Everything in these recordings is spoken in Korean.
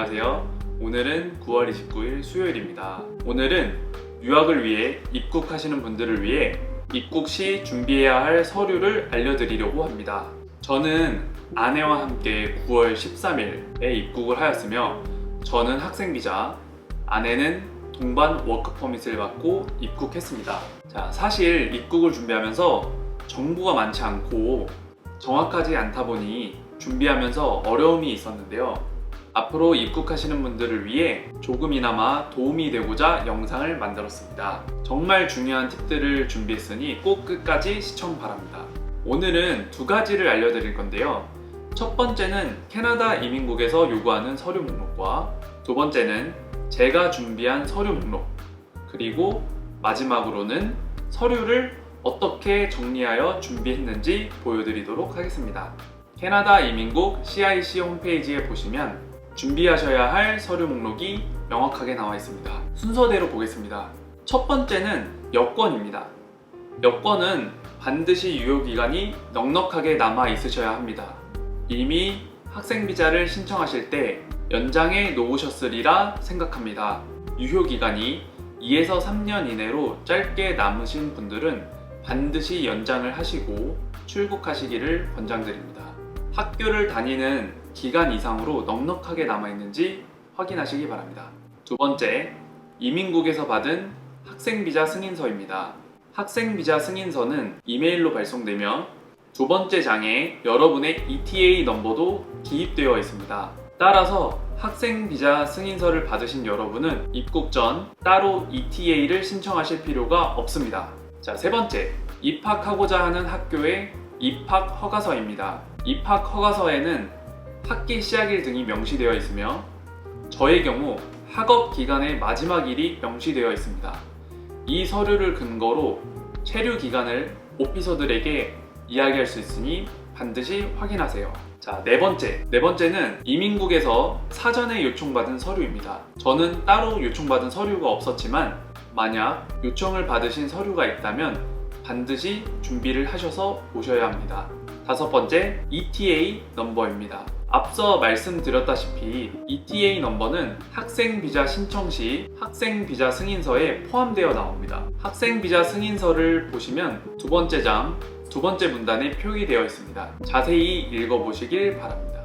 안녕하세요. 오늘은 9월 29일 수요일입니다. 오늘은 유학을 위해 입국하시는 분들을 위해 입국 시 준비해야 할 서류를 알려드리려고 합니다. 저는 아내와 함께 9월 13일에 입국을 하였으며 저는 학생비자, 아내는 동반 워크퍼밋을 받고 입국했습니다. 사실 입국을 준비하면서 정보가 많지 않고 정확하지 않다 보니 준비하면서 어려움이 있었는데요. 앞으로 입국하시는 분들을 위해 조금이나마 도움이 되고자 영상을 만들었습니다. 정말 중요한 팁들을 준비했으니 꼭 끝까지 시청 바랍니다. 오늘은 두 가지를 알려드릴 건데요. 첫 번째는 캐나다 이민국에서 요구하는 서류 목록과 두 번째는 제가 준비한 서류 목록, 그리고 마지막으로는 서류를 어떻게 정리하여 준비했는지 보여드리도록 하겠습니다. 캐나다 이민국 CIC 홈페이지에 보시면 준비하셔야 할 서류 목록이 명확하게 나와 있습니다. 순서대로 보겠습니다. 첫 번째는 여권입니다. 여권은 반드시 유효기간이 넉넉하게 남아 있으셔야 합니다. 이미 학생비자를 신청하실 때 연장해 놓으셨으리라 생각합니다. 유효기간이 2에서 3년 이내로 짧게 남으신 분들은 반드시 연장을 하시고 출국하시기를 권장드립니다. 학교를 다니는 기간 이상으로 넉넉하게 남아있는지 확인하시기 바랍니다. 두 번째, 이민국에서 받은 학생비자 승인서입니다. 학생비자 승인서는 이메일로 발송되며 두 번째 장에 여러분의 ETA 넘버도 기입되어 있습니다. 따라서 학생비자 승인서를 받으신 여러분은 입국 전 따로 ETA를 신청하실 필요가 없습니다. 세 번째, 입학하고자 하는 학교의 입학 허가서입니다. 입학 허가서에는 학기 시작일 등이 명시되어 있으며 저의 경우 학업 기간의 마지막 일이 명시되어 있습니다. 이 서류를 근거로 체류 기간을 오피서들에게 이야기할 수 있으니 반드시 확인하세요. 네 번째는 이민국에서 사전에 요청받은 서류입니다. 저는 따로 요청받은 서류가 없었지만 만약 요청을 받으신 서류가 있다면 반드시 준비를 하셔서 오셔야 합니다. 다섯 번째, ETA 넘버입니다. 앞서 말씀드렸다시피 ETA 넘버는 학생비자 신청 시 학생비자 승인서에 포함되어 나옵니다. 학생비자 승인서를 보시면 두 번째 장, 두 번째 문단에 표기되어 있습니다. 자세히 읽어보시길 바랍니다.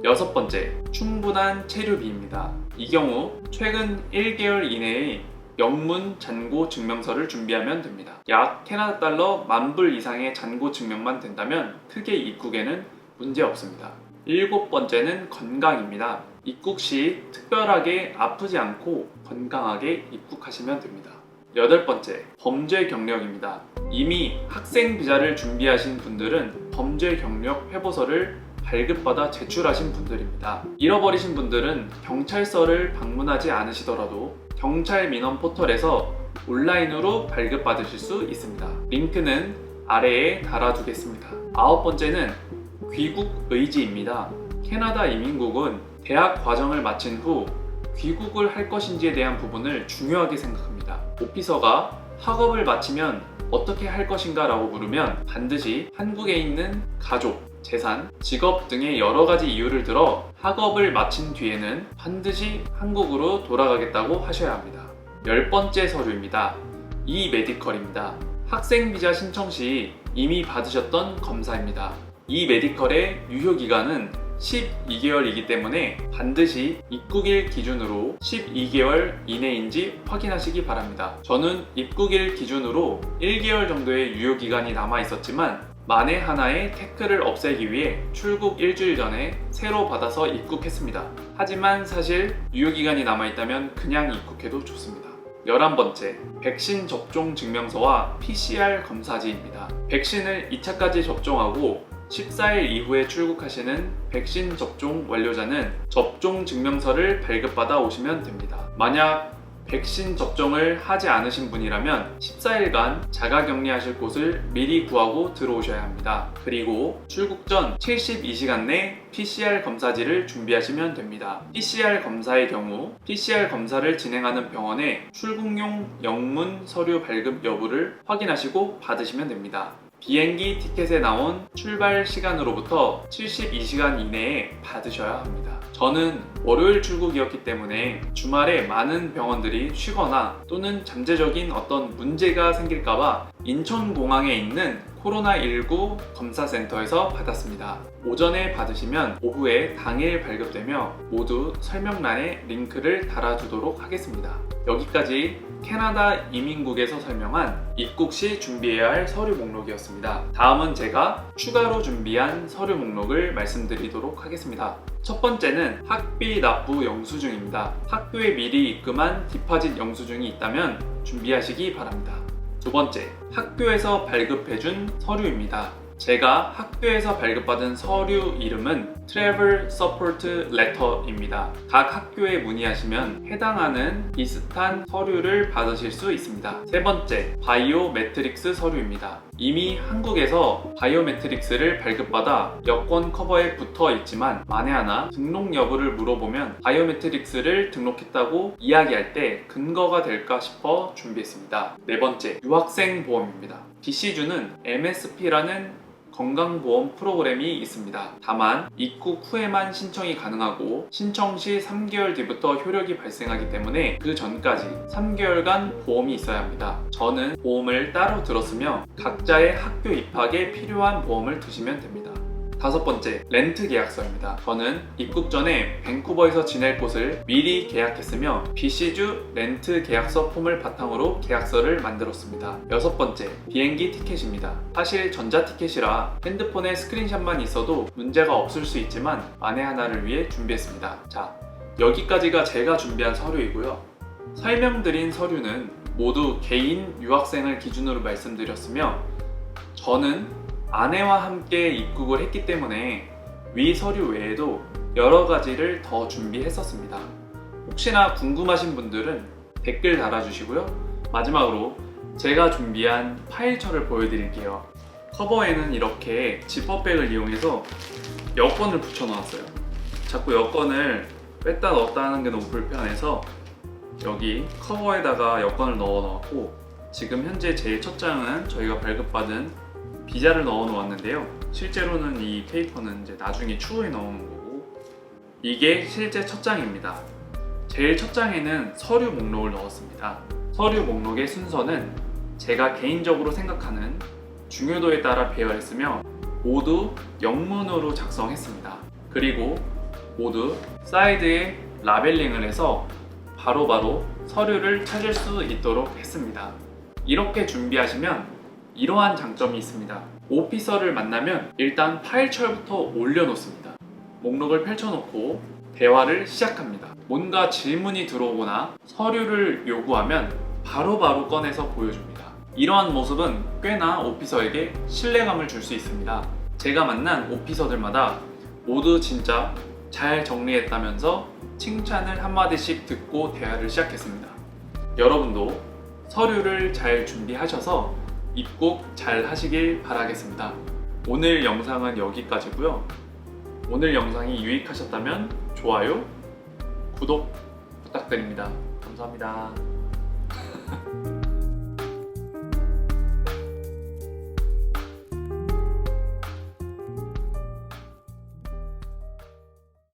여섯 번째, 충분한 체류비입니다. 이 경우 최근 1개월 이내에 영문 잔고 증명서를 준비하면 됩니다. 약 캐나다 달러 10,000불 이상의 잔고 증명만 된다면 크게 입국에는 문제 없습니다. 일곱 번째는 건강입니다. 입국 시 특별하게 아프지 않고 건강하게 입국하시면 됩니다. 여덟 번째, 범죄 경력입니다. 이미 학생 비자를 준비하신 분들은 범죄 경력 회보서를 발급받아 제출하신 분들입니다. 잃어버리신 분들은 경찰서를 방문하지 않으시더라도 경찰 민원 포털에서 온라인으로 발급받으실 수 있습니다. 링크는 아래에 달아두겠습니다. 아홉 번째는 귀국 의지입니다. 캐나다 이민국은 대학 과정을 마친 후 귀국을 할 것인지에 대한 부분을 중요하게 생각합니다. 오피서가 학업을 마치면 어떻게 할 것인가 라고 물으면 반드시 한국에 있는 가족, 재산, 직업 등의 여러 가지 이유를 들어 학업을 마친 뒤에는 반드시 한국으로 돌아가겠다고 하셔야 합니다. 열 번째 서류입니다. 이 메디컬입니다. 학생비자 신청 시 이미 받으셨던 검사입니다. 이 메디컬의 유효기간은 12개월이기 때문에 반드시 입국일 기준으로 12개월 이내인지 확인하시기 바랍니다. 저는 입국일 기준으로 1개월 정도의 유효기간이 남아 있었지만 만에 하나의 태클을 없애기 위해 출국 일주일 전에 새로 받아서 입국했습니다. 하지만 사실 유효기간이 남아있다면 그냥 입국해도 좋습니다. 11번째, 백신 접종 증명서와 PCR 검사지입니다. 백신을 2차까지 접종하고 14일 이후에 출국하시는 백신 접종 완료자는 접종 증명서를 발급받아 오시면 됩니다. 만약 백신 접종을 하지 않으신 분이라면 14일간 자가격리하실 곳을 미리 구하고 들어오셔야 합니다. 그리고 출국 전 72시간 내 PCR 검사지를 준비하시면 됩니다. PCR 검사의 경우 PCR 검사를 진행하는 병원에 출국용 영문 서류 발급 여부를 확인하시고 받으시면 됩니다. 비행기 티켓에 나온 출발 시간으로부터 72시간 이내에 받으셔야 합니다. 저는 월요일 출국이었기 때문에 주말에 많은 병원들이 쉬거나 또는 잠재적인 어떤 문제가 생길까봐 인천공항에 있는 코로나19 검사센터에서 받았습니다. 오전에 받으시면 오후에 당일 발급되며 모두 설명란에 링크를 달아주도록 하겠습니다. 여기까지 캐나다 이민국에서 설명한 입국 시 준비해야 할 서류 목록이었습니다. 다음은 제가 추가로 준비한 서류 목록을 말씀드리도록 하겠습니다. 첫 번째는 학비 납부 영수증입니다. 학교에 미리 입금한 디파짓 영수증이 있다면 준비하시기 바랍니다. 두 번째, 학교에서 발급해준 서류입니다. 제가 학교에서 발급받은 서류 이름은 Travel Support Letter입니다. 각 학교에 문의하시면 해당하는 비슷한 서류를 받으실 수 있습니다. 세 번째, 바이오매트릭스 서류입니다. 이미 한국에서 바이오매트릭스를 발급받아 여권 커버에 붙어 있지만 만에 하나 등록 여부를 물어보면 바이오매트릭스를 등록했다고 이야기할 때 근거가 될까 싶어 준비했습니다. 네 번째, 유학생 보험입니다. BC주는 MSP라는 건강보험 프로그램이 있습니다. 다만 입국 후에만 신청이 가능하고 신청 시 3개월 뒤부터 효력이 발생하기 때문에 그 전까지 3개월간 보험이 있어야 합니다. 저는 보험을 따로 들었으며 각자의 학교 입학에 필요한 보험을 드시면 됩니다. 다섯 번째, 렌트 계약서입니다. 저는 입국 전에 밴쿠버에서 지낼 곳을 미리 계약했으며 BC주 렌트 계약서 폼을 바탕으로 계약서를 만들었습니다. 여섯 번째, 비행기 티켓입니다. 사실 전자티켓이라 핸드폰에 스크린샷만 있어도 문제가 없을 수 있지만 만에 하나를 위해 준비했습니다. 자, 여기까지가 제가 준비한 서류이고요. 설명드린 서류는 모두 개인 유학생을 기준으로 말씀드렸으며 저는 아내와 함께 입국을 했기 때문에 위 서류 외에도 여러 가지를 더 준비했었습니다. 혹시나 궁금하신 분들은 댓글 달아주시고요. 마지막으로 제가 준비한 파일처를 보여드릴게요. 커버에는 이렇게 지퍼백을 이용해서 여권을 붙여놓았어요. 자꾸 여권을 뺐다 넣었다 하는 게 너무 불편해서 여기 커버에다가 여권을 넣어놓았고 지금 현재 제일 첫 장은 저희가 발급받은 비자를 넣어 놓았는데요. 실제로는 이 페이퍼는 이제 나중에 추후에 넣는 거고 이게 실제 첫 장입니다. 제일 첫 장에는 서류 목록을 넣었습니다. 서류 목록의 순서는 제가 개인적으로 생각하는 중요도에 따라 배열했으며 모두 영문으로 작성했습니다. 그리고 모두 사이드에 라벨링을 해서 바로바로 서류를 찾을 수 있도록 했습니다. 이렇게 준비하시면 이러한 장점이 있습니다. 오피서를 만나면 일단 파일철부터 올려놓습니다. 목록을 펼쳐놓고 대화를 시작합니다. 뭔가 질문이 들어오거나 서류를 요구하면 바로바로 꺼내서 보여줍니다. 이러한 모습은 꽤나 오피서에게 신뢰감을 줄 수 있습니다. 제가 만난 오피서들마다 모두 진짜 잘 정리했다면서 칭찬을 한마디씩 듣고 대화를 시작했습니다. 여러분도 서류를 잘 준비하셔서 입국 잘 하시길 바라겠습니다. 오늘 영상은 여기까지고요. 오늘 영상이 유익하셨다면 좋아요, 구독 부탁드립니다. 감사합니다.